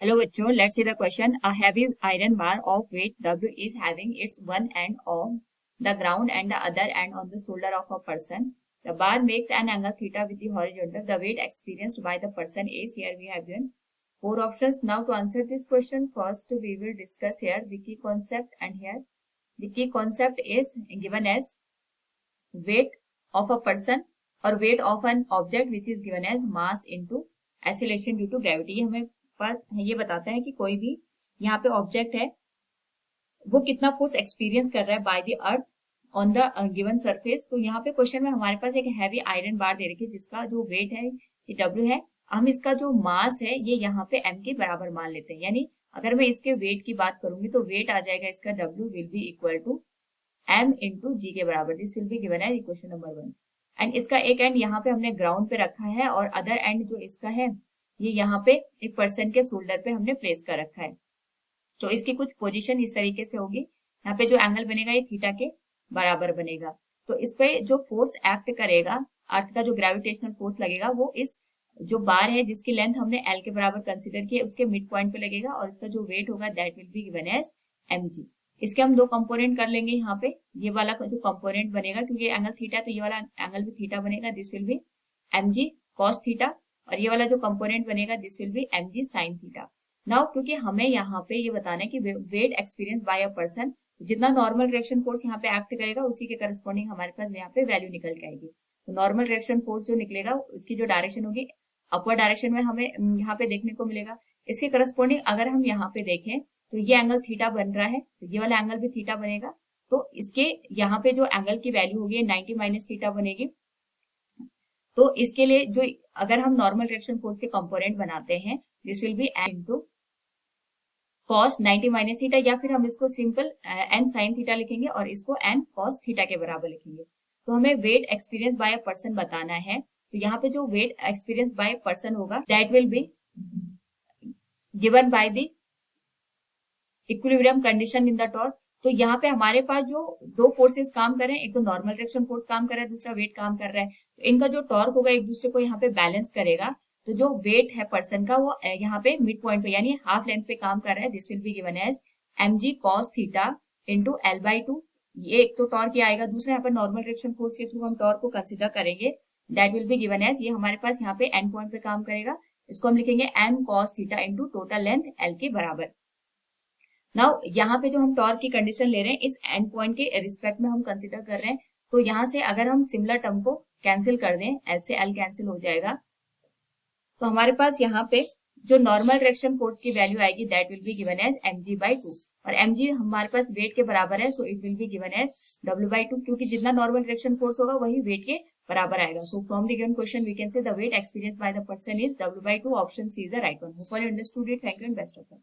Hello बच्चों, let's see the question. A heavy iron bar of weight W is having its one end on the ground and the other end on the shoulder of a person. The bar makes an angle theta with the horizontal. The weight experienced by the person is, here we have given four options. Now to answer this question, first we will discuss here the key concept, and here the key concept is given as weight of a person or weight of an object which is given as mass into acceleration due to gravity. हमें ये बताता है कि कोई भी यहाँ पे object है वो कितना फोर्स एक्सपीरियंस कर रहा है by the earth on the given surface. तो यहाँ पे क्वेश्चन में हमारे पास एक हैवी आयरन बार दे रखी है जिसका जो वेट है ये W है। हम इसका जो मास है ये यहाँ पे m के बराबर मान लेते हैं, यानी अगर मैं इसके वेट की बात करूंगी तो वेट आ जाएगा इसका W will be equal to m into g के बराबर। दिस विल बी गिवन है इक्वेशन नंबर 1। एंड इसका एक एंड यहाँ पे हमने ग्राउंड पे रखा है और अदर एंड जो इसका है ये यहाँ पे एक पर्सन के शोल्डर पे हमने प्लेस कर रखा है। तो इसकी कुछ पोजीशन इस तरीके से होगी, यहाँ पे जो एंगल बनेगा ये थीटा के बराबर बनेगा। तो इस पे जो फोर्स एक्ट करेगा, अर्थ का जो ग्रेविटेशनल फोर्स लगेगा वो इस जो बार है जिसकी लेंथ हमने एल के बराबर कंसिडर की है उसके मिड पॉइंट पे लगेगा और इसका जो वेट होगा that will be given as mg। इसके हम दो कंपोनेंट कर लेंगे यहाँ पे। ये वाला जो कंपोनेंट बनेगा क्योंकि एंगल थीटा तो ये वाला एंगल भी थीटा बनेगा, this will be mg cos theta, और ये वाला जो कंपोनेंट बनेगा this will be mg sin theta. Now क्योंकि हमें यहाँ पे ये बताना है कि weight experience by a person, जितना नॉर्मल रिएक्शन फोर्स यहाँ पे एक्ट करेगा उसी के करस्पॉन्डिंग हमारे पास यहाँ पे वैल्यू निकल के आएगी। तो नॉर्मल रिएक्शन फोर्स जो निकलेगा उसकी जो डायरेक्शन होगी अपवर्ड डायरेक्शन में हमें यहाँ पे देखने को मिलेगा। इसके करस्पॉन्डिंग अगर हम यहाँ पे देखें तो ये एंगल थीटा बन रहा है, तो ये वाला एंगल भी थीटा बनेगा। तो इसके यहाँ पे जो एंगल की वैल्यू होगी 90 माइनस थीटा बनेगी। तो इसके लिए जो अगर हम नॉर्मल रिएक्शन फोर्स के कंपोनेंट बनाते हैं this will B n into cos 90 minus theta, या फिर हम इसको सिंपल n sin थीटा लिखेंगे और इसको n cos थीटा के बराबर लिखेंगे। तो हमें weight experience by a person बताना है, तो यहाँ पे जो weight experience by a person होगा that will be given by the equilibrium condition in the torque. तो यहाँ पे हमारे पास जो दो फोर्सेस काम कर रहे हैं, एक तो नॉर्मल रिएक्शन फोर्स काम कर रहा है, दूसरा वेट काम कर रहा है। तो इनका जो टॉर्क होगा एक दूसरे को यहाँ पे बैलेंस करेगा। तो जो वेट है पर्सन का वो यहाँ पे मिड पॉइंट पे यानी हाफ लेंथ पे काम कर रहा है। This will be given as mg cos theta into l/2। ये एक तो टॉर्क आएगा, दूसरा यहाँ पे नॉर्मल रिएक्शन फोर्स के थ्रू हम टॉर्क को कंसिडर करेंगे, that will be given as, ये हमारे पास यहाँ पे एंड पॉइंट पे काम करेगा, इसको हम लिखेंगे n cos theta into total length l के बराबर। नाउ यहाँ पे जो हम टॉर्क की कंडीशन ले रहे हैं इस एंड पॉइंट के रिस्पेक्ट में हम कंसिडर कर रहे हैं। तो यहाँ से अगर हम सिमिलर टर्म को कैंसिल कर दें, एल से एल कैंसिल हो जाएगा, तो हमारे पास यहाँ पे जो नॉर्मल रिएक्शन फोर्स की वैल्यू आएगी that will be given as mg/2, और mg हमारे पास वेट के बराबर है, so it will be given as w/2, क्योंकि जितना नॉर्मल रिएक्शन फोर्स होगा वही वेट के बराबर आएगा। So from the given question we can say the weight experience by the person is w/2। Option C is the right one. Hope you understood it. Thank you and best of luck.